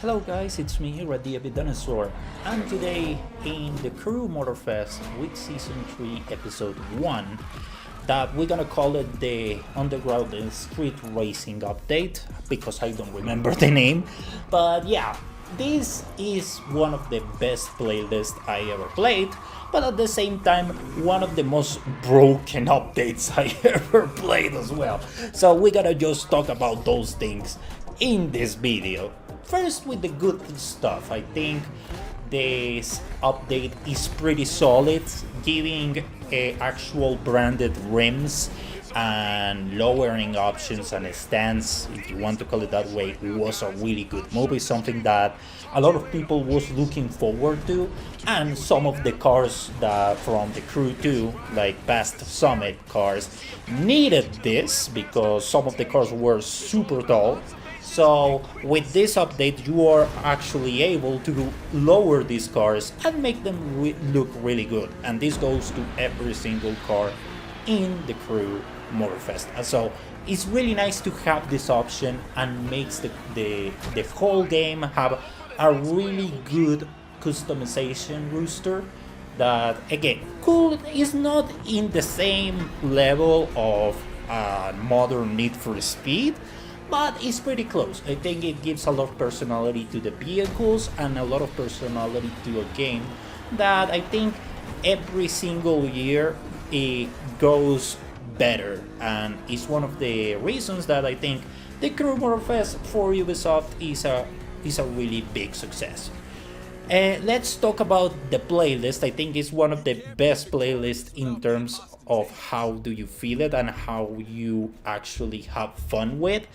Hello guys, it's me here at the Dinosaur, and today in the Crew Motorfest with Season 3 Episode 1 that we're gonna call it the Underground and Street Racing Update because I don't remember the name. But yeah, this is one of the best playlists I ever played, but at the same time, one of the most broken updates I ever played as well. So we gotta just talk about those things in this video. First, with the good stuff, I think this update is pretty solid, giving actual branded rims and lowering options and stands, if you want to call it that way, was a really good move. It's something that a lot of people was looking forward to, and some of the cars that from the Crew 2, like past Summit cars, needed this because some of the cars were super tall. So with this update, you are actually able to lower these cars and make them look really good. And this goes to every single car in the Crew Motorfest. And so it's really nice to have this option and makes the whole game have a really good customization rooster that, again, cool, is not in the same level of modern Need for Speed, but it's pretty close. I think it gives a lot of personality to the vehicles and a lot of personality to a game that I think every single year it goes better, and it's one of the reasons that I think the Crew Motorfest for Ubisoft is a really big success. Let's talk about the playlist. I think it's one of the best playlists in terms of how do you feel it and how you actually have fun with.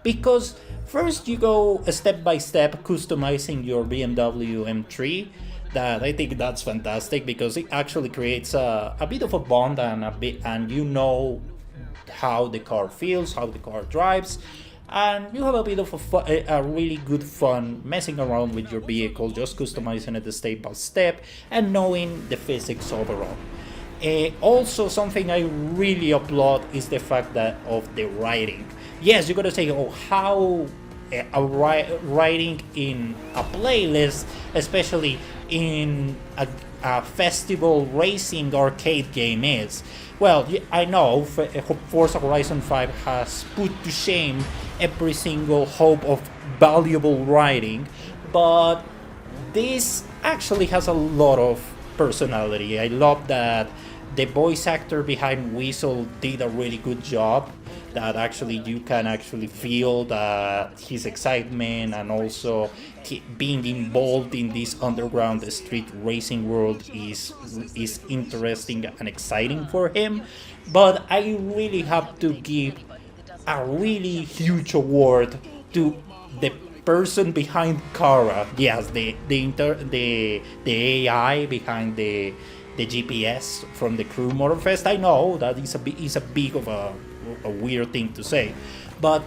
Because first you go step by step customizing your BMW M3. That I think that's fantastic because it actually creates a bit of a bond and you know how the car feels, how the car drives, and you have a bit of a really good fun messing around with your vehicle, just customizing it step by step and knowing the physics overall. Also, something I really applaud is the fact that of the writing. Yes, you're gonna say, oh, how writing in a playlist, especially in a festival racing arcade game is. Well, I know Forza Horizon 5 has put to shame every single hope of valuable writing, but this actually has a lot of personality. I love that the voice actor behind Weasel did a really good job, that actually you can actually feel that his excitement and also being involved in this underground street racing world is interesting and exciting for him. But I really have to give a really huge award to the person behind Kara. Yes, the AI behind the GPS from the Crew Motorfest. I know that is a big of a weird thing to say, but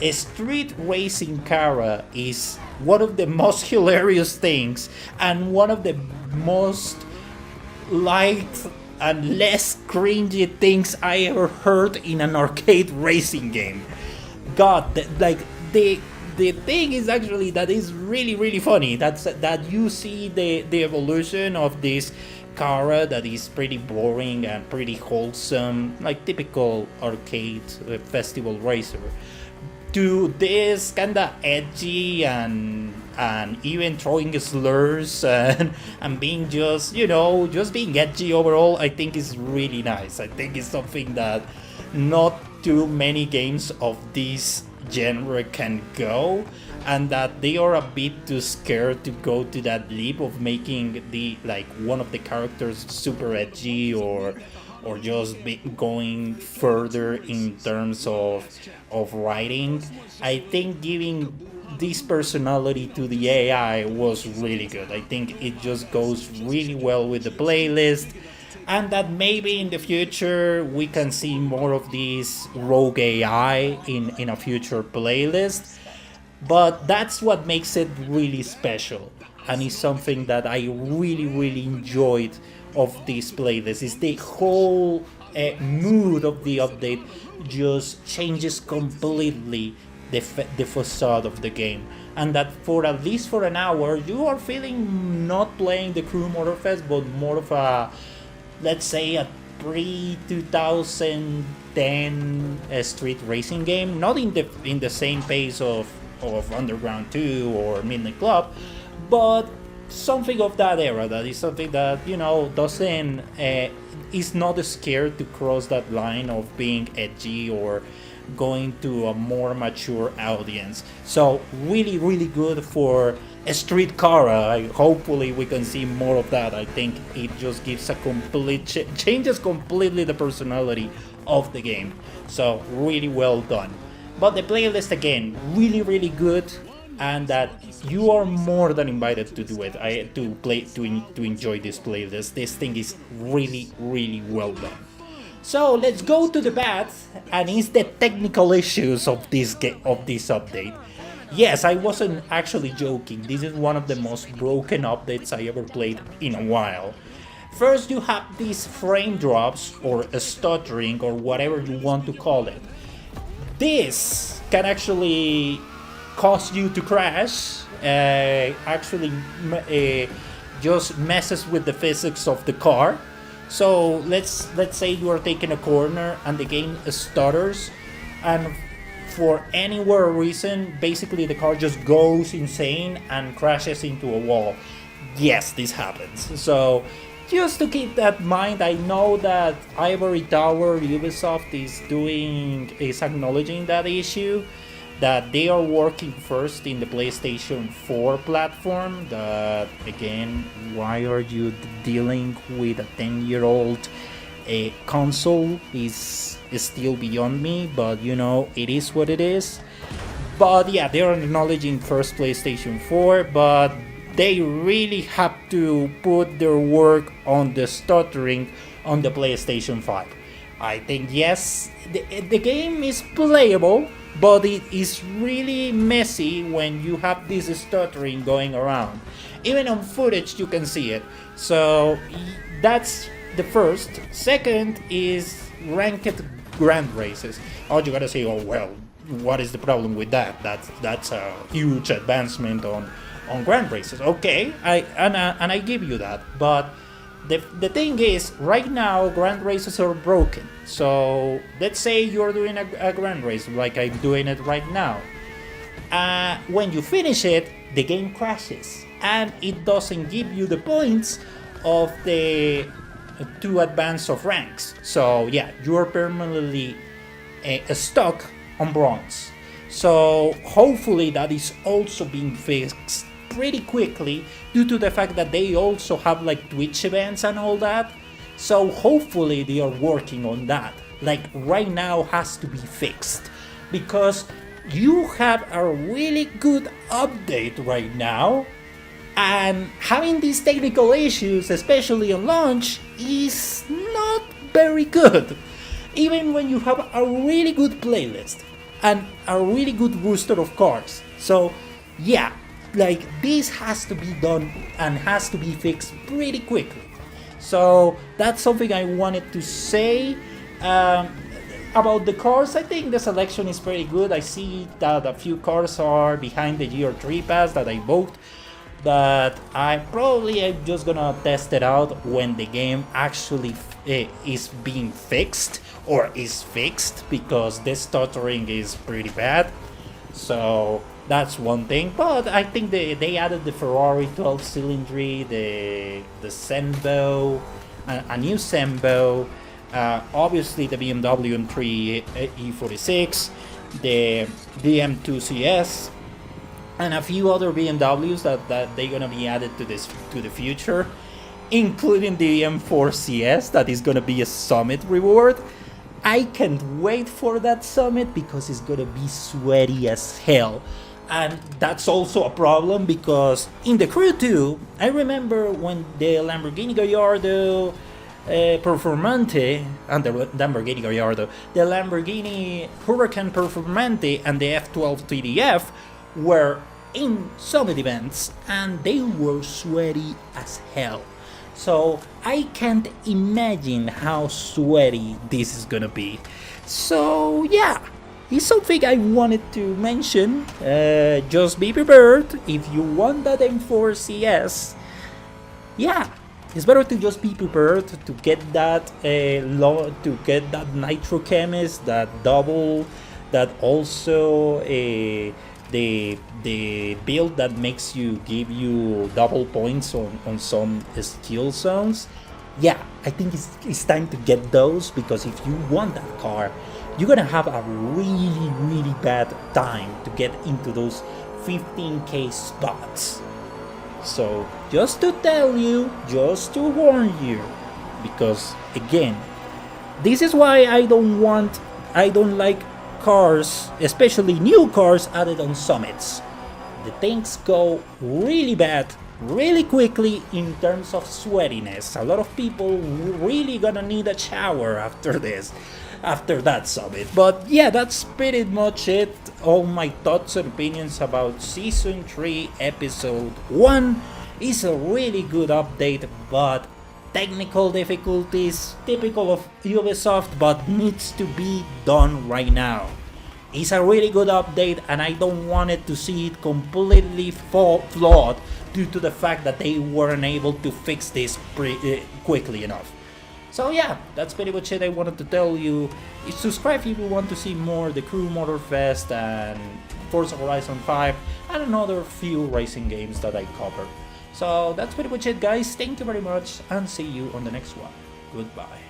a street racing Kara is one of the most hilarious things and one of the most liked and less cringy things I ever heard in an arcade racing game. God, the thing is actually that is really funny. That you see the evolution of this Kara that is pretty boring and pretty wholesome, like typical arcade festival racer, to this kinda edgy and even throwing slurs and being just being edgy overall. I think is really nice. I think it's something that not too many games of this genre can go, and that they are a bit too scared to go to that leap of making the one of the characters super edgy or just going further in terms of writing. I think giving this personality to the AI was really good. I think it just goes really well with the playlist, and that maybe in the future we can see more of these rogue AI in a future playlist. But that's what makes it really special, and it's something that I really enjoyed of this playlist. Is the whole mood of the update just changes completely the facade of the game, and that for at least for an hour you are feeling not playing the Crew Motorfest, but more of a, let's say, a pre 2010 street racing game, not in the same pace of Underground 2 or Midnight Club, but something of that era. That is something that doesn't is not scared to cross that line of being edgy or going to a more mature audience. So really, really good for a street car. Hopefully we can see more of that. I think it just gives a complete changes completely the personality of the game. So really well done. But the playlist again, really, really good, and that you are more than invited to do it. To enjoy this playlist. This thing is really, really well done. So let's go to the bad, and it's the technical issues of this update. Yes, I wasn't actually joking. This is one of the most broken updates I ever played in a while. First, you have these frame drops or stuttering or whatever you want to call it. This can actually cause you to crash. Just messes with the physics of the car. So let's say you are taking a corner and the game stutters, and for anywhere reason, basically the car just goes insane and crashes into a wall. Yes, this happens. So just to keep that in mind, I know that Ivory Tower Ubisoft is acknowledging that issue, that they are working first in the PlayStation 4 platform. That again, why are you dealing with a 10-year-old console is still beyond me, but it is what it is. But yeah, they are acknowledging first PlayStation 4, but they really have to put their work on the stuttering on the PlayStation 5. I think yes, the game is playable, but it is really messy when you have this stuttering going around. Even on footage you can see it. So that's the first. Second is ranked grand races. Oh, you gotta say, oh well, what is the problem with that? That's a huge advancement on grand races. Okay, I give you that, but the thing is, right now grand races are broken. So let's say you're doing a grand race like I'm doing it right now. When you finish it, the game crashes and it doesn't give you the points of the to advance of ranks. So yeah, you're permanently stuck on bronze. So hopefully that is also being fixed pretty quickly, due to the fact that they also have like Twitch events and all that. So hopefully they are working on that. Like right now has to be fixed, because you have a really good update right now, and having these technical issues, especially on launch, is not very good. Even when you have a really good playlist and a really good rooster of cars. So yeah, like this has to be done and has to be fixed pretty quickly. So that's something I wanted to say. About the cars, I think the selection is pretty good. I see that a few cars are behind the Year 3 pass that I bought, but I'm just gonna test it out when the game actually is being fixed or is fixed, because the stuttering is pretty bad. So that's one thing. But I think they added the Ferrari 12 cylinder, the Sembo, a new Sembo, obviously the BMW M3 E46, the BM2 CS, and a few other BMWs that they're gonna be added to the future, including the M4 CS that is gonna be a summit reward. I can't wait for that summit because it's gonna be sweaty as hell. And that's also a problem because in the Crew 2, I remember when the Lamborghini Gallardo Performante and the Lamborghini Gallardo, the Lamborghini Huracan Performante and the F12 TDF were in summit events and they were sweaty as hell. So I can't imagine how sweaty this is gonna be. So yeah, is something I wanted to mention. Just be prepared if you want that M4 CS. Yeah, it's better to just be prepared to get that to get that nitro chemist, that double, that also the build that makes you give you double points on some skill zones. Yeah, I think it's time to get those, because if you want that car, you're gonna have a really bad time to get into those 15k spots. So just to tell you, just to warn you, because again, this is why I don't like cars, especially new cars added on summits. The things go really bad really quickly in terms of sweatiness. A lot of people really gonna need a shower after that summit. But yeah, that's pretty much it. All my thoughts and opinions about Season 3 Episode 1 is a really good update, but technical difficulties, typical of Ubisoft, but needs to be done right now. It's a really good update, and I don't want it to see it completely flawed due to the fact that they weren't able to fix this quickly enough. So yeah, that's pretty much it I wanted to tell you. Subscribe if you want to see more The Crew, Motorfest, and Forza Horizon 5, and another few racing games that I covered. So that's pretty much it, guys. Thank you very much, and see you on the next one. Goodbye.